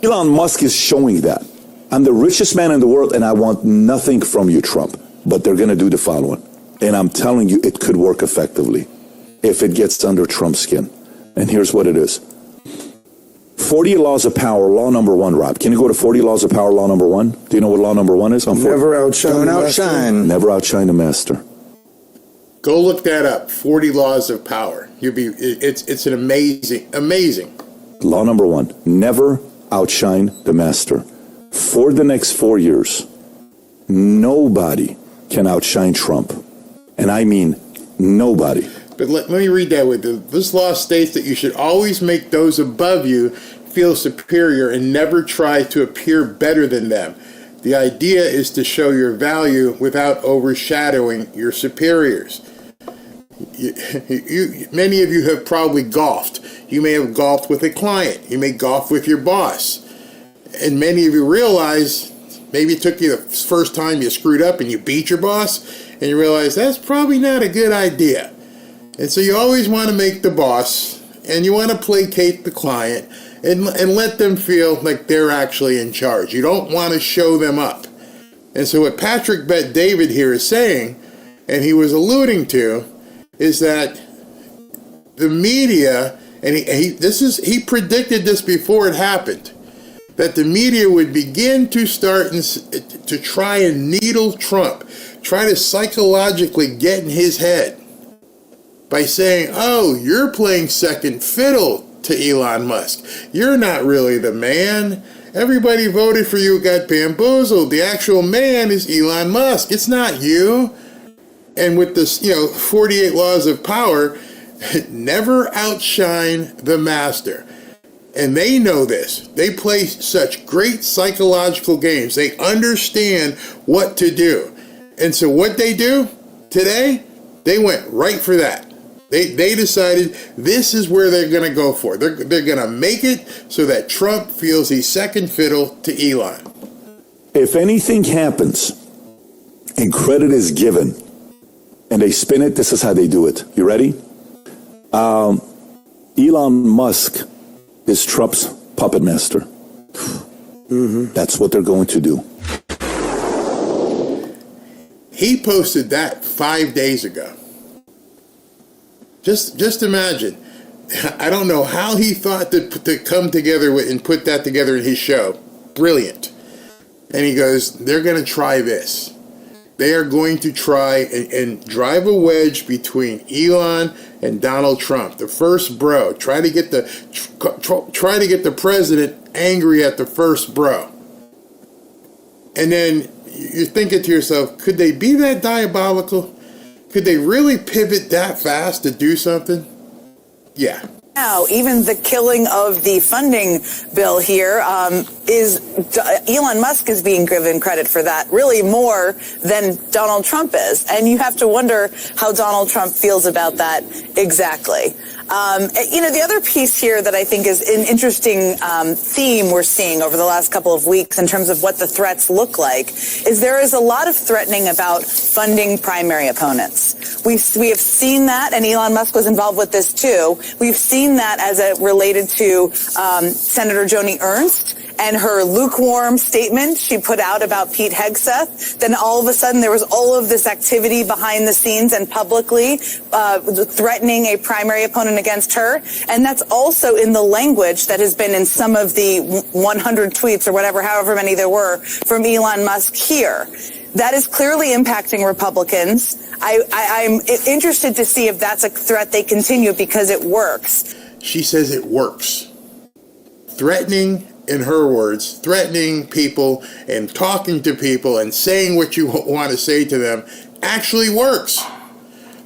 Elon Musk is showing that. I'm the richest man in the world, and I want nothing from you, Trump. But they're going to do the following. And I'm telling you, it could work effectively if it gets under Trump's skin. And here's what it is. 40 laws of power, law number 1, Rob. Can you go to 40 laws of power, law number 1? Do you know what law number 1 is? Never outshine. Never outshine the master. Go look that up. 40 laws of power. It's an amazing. Law number 1, never outshine the master. For the next 4 years, nobody can outshine Trump. And I mean nobody. But let me read that with you. This law states that you should always make those above you feel superior and never try to appear better than them. The idea is to show your value without overshadowing your superiors. Many of you have probably golfed. You may have golfed with a client. You may golf with your boss. And many of you realize, maybe it took you the first time you screwed up and you beat your boss, and you realize that's probably not a good idea. And so you always want to make the boss, and you want to placate the client, and let them feel like they're actually in charge. You don't want to show them up. And so what Patrick Bet David here is saying, and he was alluding to, is that the media, and he predicted this before it happened, that the media would begin to start to try and needle Trump, try to psychologically get in his head by saying, oh, you're playing second fiddle to Elon Musk. You're not really the man. Everybody voted for you, got bamboozled. The actual man is Elon Musk. It's not you. And with this, 48 laws of power, never outshine the master. And they know this. They play such great psychological games. They understand what to do. And so what they do today, they went right for that. They decided this is where they're going to go for. They're going to make it so that Trump feels he's second fiddle to Elon. If anything happens and credit is given and they spin it, this is how they do it. You ready? Elon Musk is Trump's puppet master. Mm-hmm. That's what they're going to do. He posted that 5 days ago. Just imagine. I don't know how he thought to come together with and put that together in his show. Brilliant. And he goes, they're going to try this. They are going to try and drive a wedge between Elon and Donald Trump, the first bro. Try to get the president angry at the first bro. And then you're thinking to yourself, could they be that diabolical? Could they really pivot that fast to do something? Yeah. Now, even the killing of the funding bill here is Elon Musk is being given credit for that, really more than Donald Trump is. And you have to wonder how Donald Trump feels about that exactly. The other piece here that I think is an interesting theme we're seeing over the last couple of weeks in terms of what the threats look like is there is a lot of threatening about funding primary opponents. We have seen that, and Elon Musk was involved with this too. We've seen that as it related to Senator Joni Ernst and her lukewarm statement she put out about Pete Hegseth. Then all of a sudden there was all of this activity behind the scenes and publicly threatening a primary opponent against her. And that's also in the language that has been in some of the 100 tweets or whatever, however many there were from Elon Musk here. That is clearly impacting Republicans. I'm interested to see if that's a threat they continue because it works. She says it works. Threatening, in her words, threatening people and talking to people and saying what you want to say to them actually works.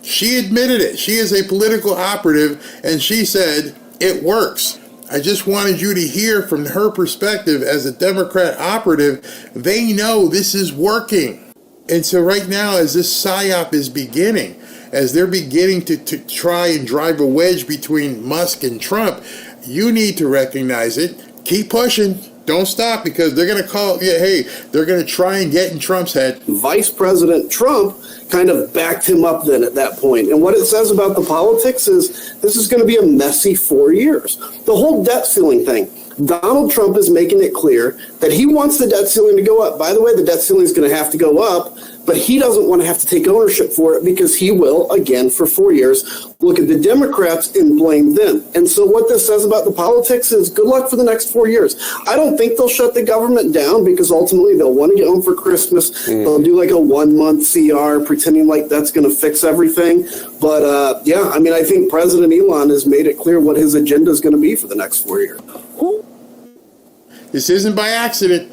She admitted it. She is a political operative, and she said it works. I just wanted you to hear from her perspective as a Democrat operative. They know this is working. And so right now, as this PsyOp is beginning, as they're beginning to try and drive a wedge between Musk and Trump, you need to recognize it. Keep pushing. Don't stop, because they're going to call, they're going to try and get in Trump's head. Vice President Trump kind of backed him up then at that point. And what it says about the politics is this is going to be a messy 4 years. The whole debt ceiling thing. Donald Trump is making it clear that he wants the debt ceiling to go up. By the way, the debt ceiling is going to have to go up, but he doesn't want to have to take ownership for it because he will, again, for 4 years, look at the Democrats and blame them. And so what this says about the politics is good luck for the next 4 years. I don't think they'll shut the government down because ultimately they'll want to get home for Christmas. They'll do like a 1 month CR pretending like that's going to fix everything. But yeah, I mean, I think President Elon has made it clear what his agenda is going to be for the next 4 years. This isn't by accident.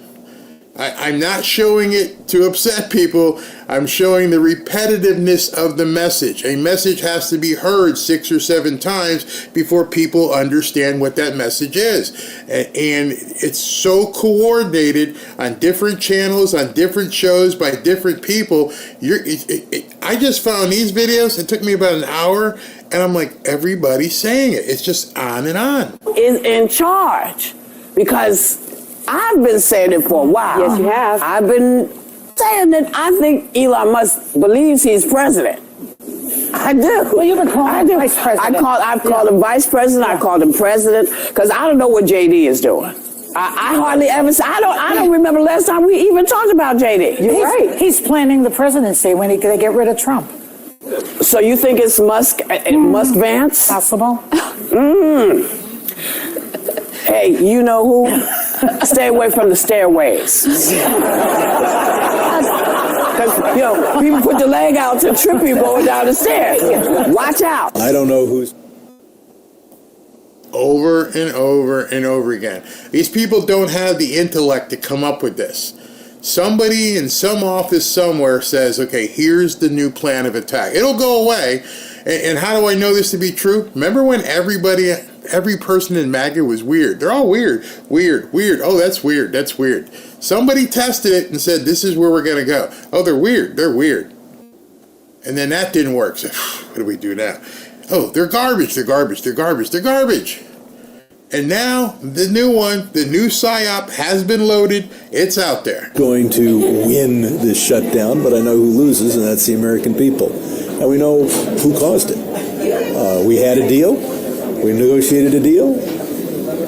I'm not showing it to upset people. I'm showing the repetitiveness of the message. A message has to be heard 6 or 7 times before people understand what that message is. And it's so coordinated on different channels, on different shows, by different people. I just found these videos. It took me about an hour, and I'm like, everybody's saying it. It's just on and on. Is in charge because I've been saying it for a while. Yes, you have. I've been saying that I think Elon Musk believes he's president. I do. Well, you've been calling him vice president. I've called him vice president. I called him president because I don't know what JD is doing. I hardly ever. I don't remember last time we even talked about JD. You're right. He's planning the presidency when they get rid of Trump. So you think it's Musk? Musk Vance? Possible. Hey, you know who? Stay away from the stairways. Because, people put the leg out to trip you going down the stairs. Watch out. I don't know who's... Over and over and over again. These people don't have the intellect to come up with this. Somebody in some office somewhere says, okay, here's the new plan of attack. It'll go away. And how do I know this to be true? Remember when every person in MAGA was weird? They're all weird. Oh, that's weird. That's weird. Somebody tested it and said, this is where we're going to go. Oh, they're weird. And then that didn't work. So what do we do now? Oh, they're garbage. And now the new one, the new PsyOp has been loaded. It's out there. going to win this shutdown, but I know who loses, and that's the American people. And we know who caused it. We had a deal. We negotiated a deal.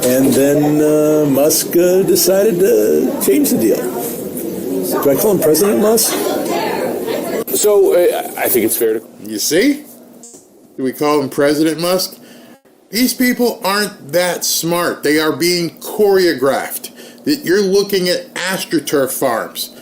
And then Musk decided to change the deal. Do I call him President Musk? So I think it's fair to... You see? Do we call him President Musk? These people aren't that smart. They are being choreographed. You're looking at AstroTurf farms.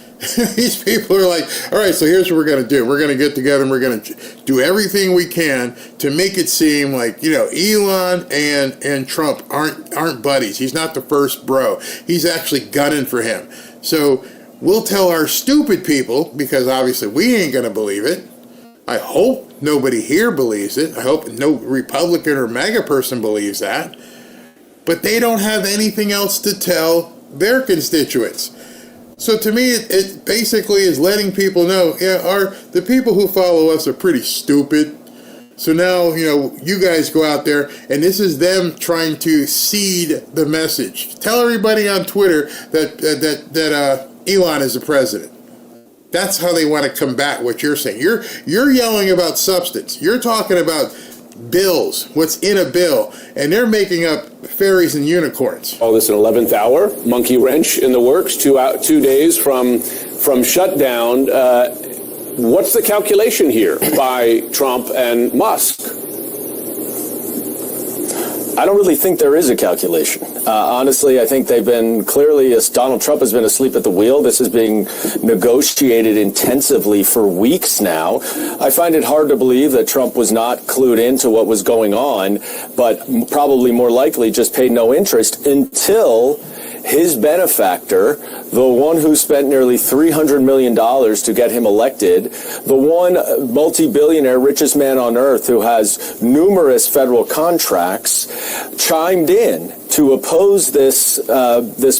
These people are like, all right, so here's what we're going to do. We're going to get together and we're going to do everything we can to make it seem like, Elon and Trump aren't buddies. He's not the first bro. He's actually gunning for him. So we'll tell our stupid people, because obviously we ain't going to believe it. I hope nobody here believes it. I hope no Republican or MAGA person believes that. But they don't have anything else to tell their constituents. So to me, it basically is letting people know, the people who follow us are pretty stupid. So now, you guys go out there, and this is them trying to seed the message. Tell everybody on Twitter that Elon is the president. That's how they want to combat what you're saying. You're yelling about substance. You're talking about bills, what's in a bill, and they're making up fairies and unicorns. All this an 11th hour, monkey wrench in the works, 2 days from shutdown. What's the calculation here by Trump and Musk? I don't really think there is a calculation. Honestly, I think they've been Donald Trump has been asleep at the wheel. This is being negotiated intensively for weeks now. I find it hard to believe that Trump was not clued into what was going on, but probably more likely just paid no interest until his benefactor, the one who spent nearly $300 million to get him elected, the one multi-billionaire, richest man on earth who has numerous federal contracts, chimed in to oppose this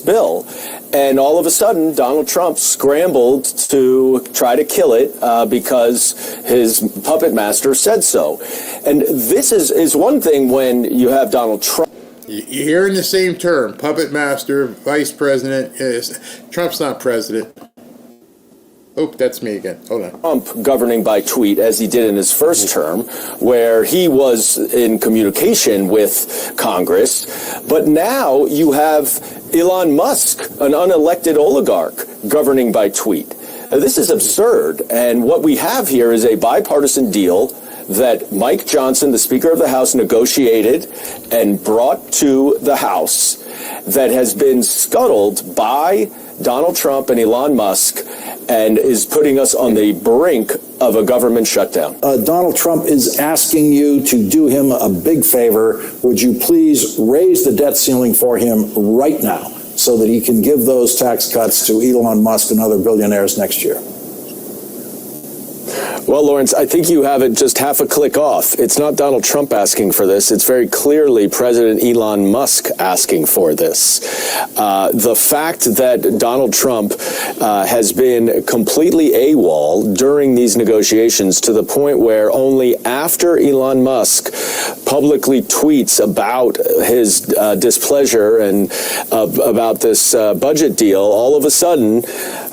bill. And all of a sudden, Donald Trump scrambled to try to kill it because his puppet master said so. And this is one thing when you have Donald Trump. You're hearing the same term, puppet master, vice president. Trump's not president. Oh, that's me again. Hold on. Trump governing by tweet, as he did in his first term, where he was in communication with Congress. But now you have Elon Musk, an unelected oligarch, governing by tweet. Now, this is absurd. And what we have here is a bipartisan deal that Mike Johnson, the Speaker of the House, negotiated and brought to the House that has been scuttled by Donald Trump and Elon Musk and is putting us on the brink of a government shutdown. Donald Trump is asking you to do him a big favor. Would you please raise the debt ceiling for him right now so that he can give those tax cuts to Elon Musk and other billionaires next year? Well, Lawrence, I think you have it just half a click off. It's not Donald Trump asking for this. It's very clearly President Elon Musk asking for this. The fact that Donald Trump has been completely AWOL during these negotiations to the point where only after Elon Musk publicly tweets about his displeasure and about this budget deal, all of a sudden,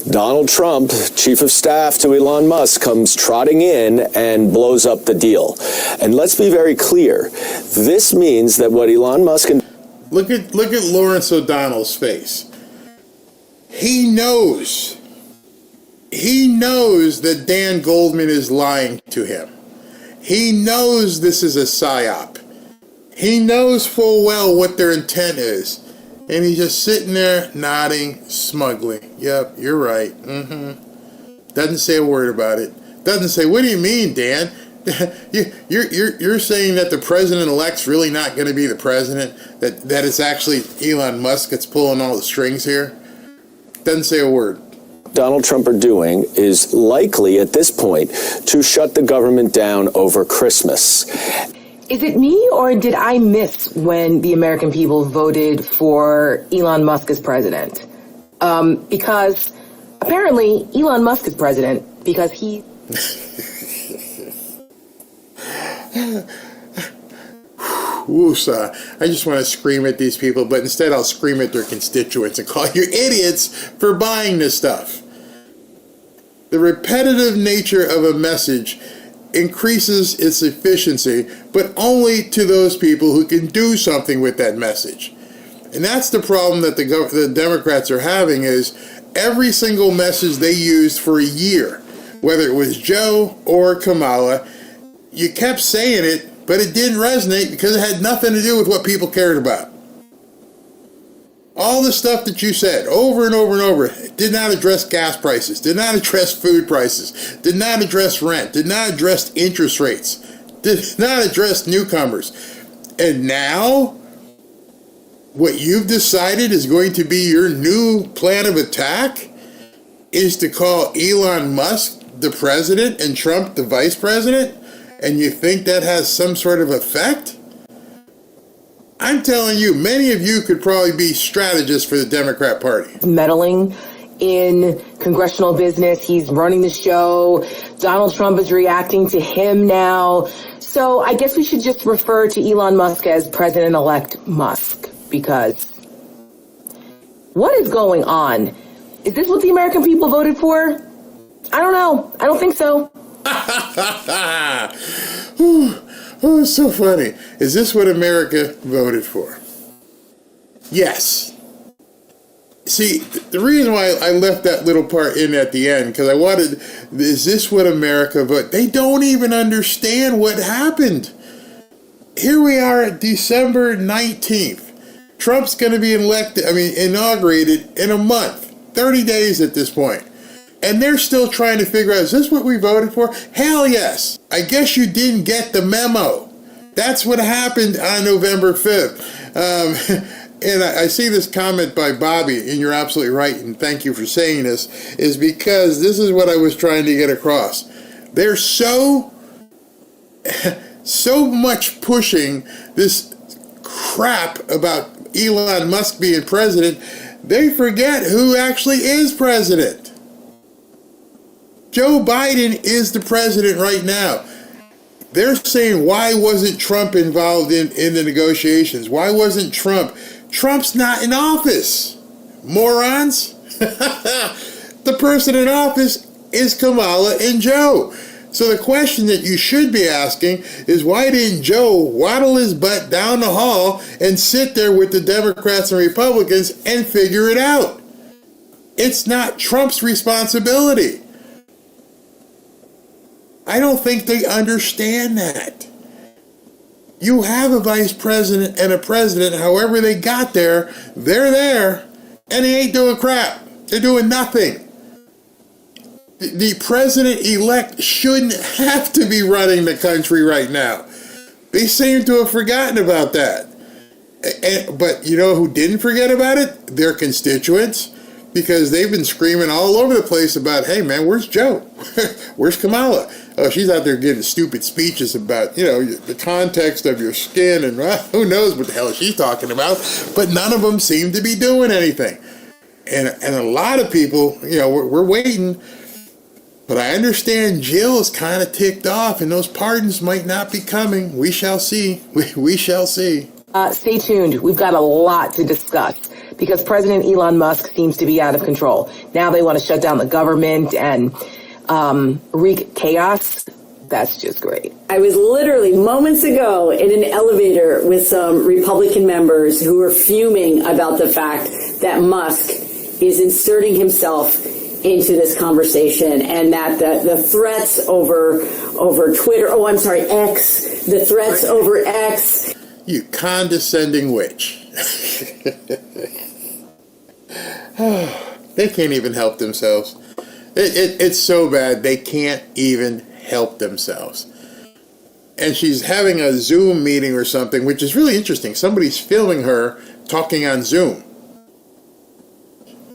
Donald Trump, chief of staff to Elon Musk, comes trotting in and blows up the deal. And let's be very clear. This means that what Elon Musk and Look at Lawrence O'Donnell's face. He knows that Dan Goldman is lying to him. He knows this is a PsyOp. He knows full well what their intent is. And he's just sitting there nodding smugly. Yep, you're right. Doesn't say a word about it. Doesn't say, what do you mean, Dan? You're saying that the president-elect's really not going to be the president? That it's actually Elon Musk that's pulling all the strings here? Doesn't say a word. Donald Trump are doing is likely at this point to shut the government down over Christmas. Is it me, or did I miss when the American people voted for Elon Musk as president? Because apparently Elon Musk is president because he... Woosah. I just want to scream at these people, but instead I'll scream at their constituents and call you idiots for buying this stuff. The repetitive nature of a message increases its efficiency, but only to those people who can do something with that message. And that's the problem that the Democrats are having, is every single message they used for a year, whether it was Joe or Kamala, you kept saying it, but it didn't resonate because it had nothing to do with what people cared about. All the stuff that you said over and over and over did not address gas prices, did not address food prices, did not address rent, did not address interest rates, did not address newcomers. And now, what you've decided is going to be your new plan of attack is to call Elon Musk the president and Trump the vice president? And you think that has some sort of effect? I'm telling you, many of you could probably be strategists for the Democrat Party. Meddling in congressional business. He's running the show. Donald Trump is reacting to him now. So I guess we should just refer to Elon Musk as President-elect Musk, because what is going on? Is this what the American people voted for? I don't know. I don't think so. Oh, it's so funny. Is this what America voted for? Yes. See, the reason why I left that little part in at the end, because I wanted, is this what America voted? They don't even understand what happened. Here we are at December 19th. Trump's going to be inaugurated in a month, 30 days at this point. And they're still trying to figure out, is this what we voted for? Hell yes. I guess you didn't get the memo. That's what happened on November 5th. And I see this comment by Bobby, and you're absolutely right, and thank you for saying this, is because this is what I was trying to get across. They're so much pushing this crap about Elon Musk being president, they forget who actually is president. Joe Biden is the president right now. They're saying, why wasn't Trump involved in the negotiations? Why wasn't Trump? Trump's not in office. Morons. The person in office is Kamala and Joe. So the question that you should be asking is, why didn't Joe waddle his butt down the hall and sit there with the Democrats and Republicans and figure it out? It's not Trump's responsibility. I don't think they understand that. You have a vice president and a president, however they got there, they're there, and they ain't doing crap. They're doing nothing. The president-elect shouldn't have to be running the country right now. They seem to have forgotten about that. But you know who didn't forget about it? Their constituents. Because they've been screaming all over the place about, hey man, where's Joe? Where's Kamala? Oh, she's out there giving stupid speeches about, the context of your skin and who knows what the hell she's talking about. But none of them seem to be doing anything. And a lot of people, we're waiting. But I understand Jill is kind of ticked off, and those pardons might not be coming. We shall see. We shall see. Stay tuned. We've got a lot to discuss because President Elon Musk seems to be out of control. Now they want to shut down the government and wreak chaos. That's just great. I was literally moments ago in an elevator with some Republican members who were fuming about the fact that Musk is inserting himself into this conversation, and that the threats over Twitter, X, the threats over X. You condescending witch. They can't even help themselves. It's so bad they can't even help themselves. And she's having a Zoom meeting or something, which is really interesting. Somebody's filming her talking on Zoom.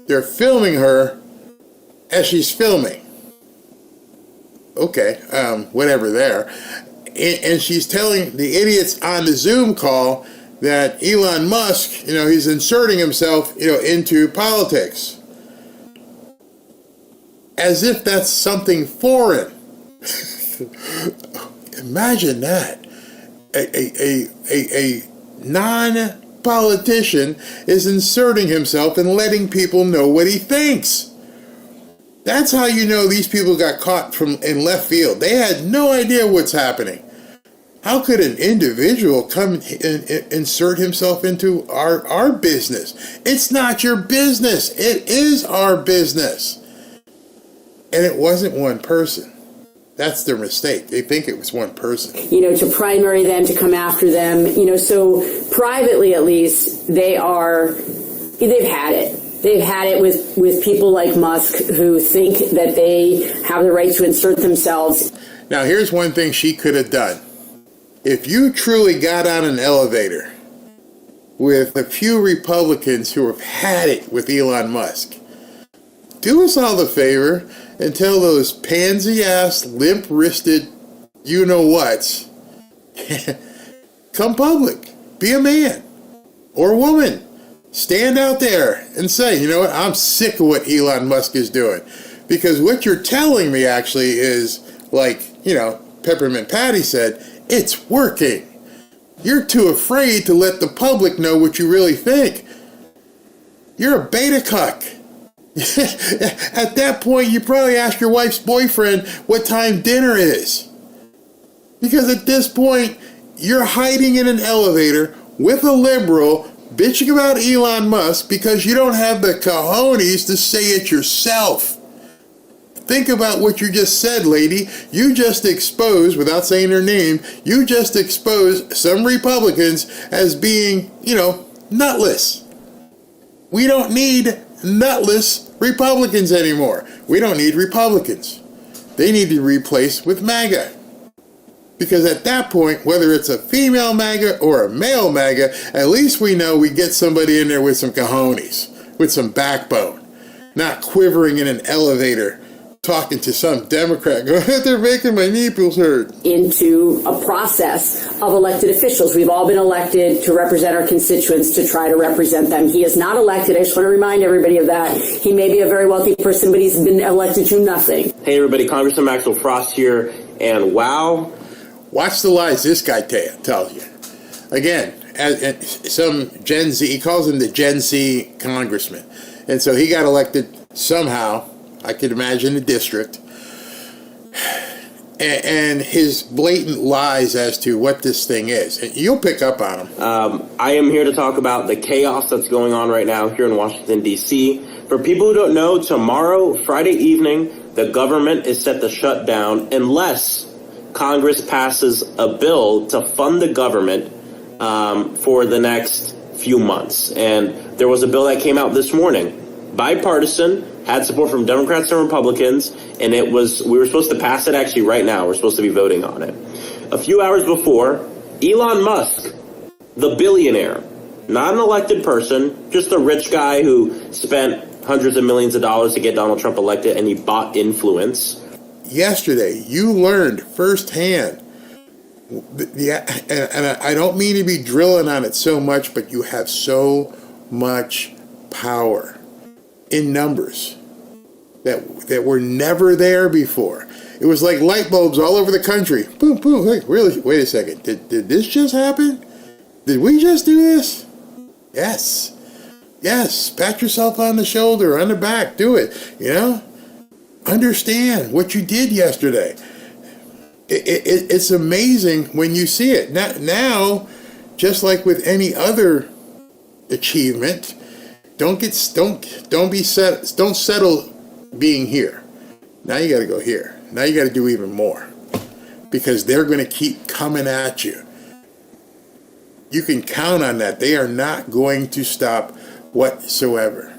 They're filming her as she's filming. Okay, whatever there. And she's telling the idiots on the Zoom call that Elon Musk, he's inserting himself, into politics. As if that's something foreign. Imagine that. A non-politician is inserting himself and letting people know what he thinks. That's how you know these people got caught in left field. They had no idea what's happening. How could an individual come and insert himself into our business? It's not your business. It is our business. And it wasn't one person. That's their mistake. They think it was one person. To primary them, to come after them. So privately at least, they've had it. They've had it with people like Musk who think that they have the right to insert themselves. Now, here's one thing she could have done. If you truly got on an elevator with a few Republicans who have had it with Elon Musk, do us all the favor and tell those pansy-ass, limp-wristed you-know-whats, come public. Be a man or a woman. Stand out there and say, you know what, I'm sick of what Elon Musk is doing. Because what you're telling me actually is, like, Peppermint Patty said, it's working. You're too afraid to let the public know what you really think. You're a beta cuck. At that point, you probably ask your wife's boyfriend what time dinner is. Because at this point, you're hiding in an elevator with a liberal bitching about Elon Musk because you don't have the cojones to say it yourself. Think about what you just said, lady. You just exposed, without saying their name, you just exposed some Republicans as being, nutless. We don't need nutless Republicans anymore. We don't need Republicans. They need to be replaced with MAGA. Because at that point, whether it's a female MAGA or a male MAGA, at least we know we get somebody in there with some cojones, with some backbone, not quivering in an elevator, talking to some Democrat, going, they're making my nipples hurt. Into a process of elected officials. We've all been elected to represent our constituents, to try to represent them. He is not elected. I just want to remind everybody of that. He may be a very wealthy person, but he's been elected to nothing. Hey everybody, Congressman Maxwell Frost here, and wow. Watch the lies this guy tells you. Again, some Gen Z, he calls him the Gen Z congressman. And so he got elected somehow, I could imagine a district, and his blatant lies as to what this thing is. And you'll pick up on them. I am here to talk about the chaos that's going on right now here in Washington, D.C. For people who don't know, tomorrow, Friday evening, the government is set to shut down unless Congress passes a bill to fund the government for the next few months. And there was a bill that came out this morning, bipartisan, had support from Democrats and Republicans, and we were supposed to pass it actually right now. We're supposed to be voting on it. A few hours before, Elon Musk, the billionaire, not an elected person, just a rich guy who spent hundreds of millions of dollars to get Donald Trump elected, and he bought influence. Yesterday, you learned firsthand, and I don't mean to be drilling on it so much, but you have so much power in numbers that were never there before. It was like light bulbs all over the country. Boom, boom. Like, really? Wait a second. Did this just happen? Did we just do this? Yes. Yes. Pat yourself on the shoulder, on the back. Do it. You know? Understand what you did yesterday. It's amazing when you see it. Now, just like with any other achievement, don't settle being here. Now you got to go here. Now you got to do even more, because they're going to keep coming at you. You can count on that. They are not going to stop whatsoever.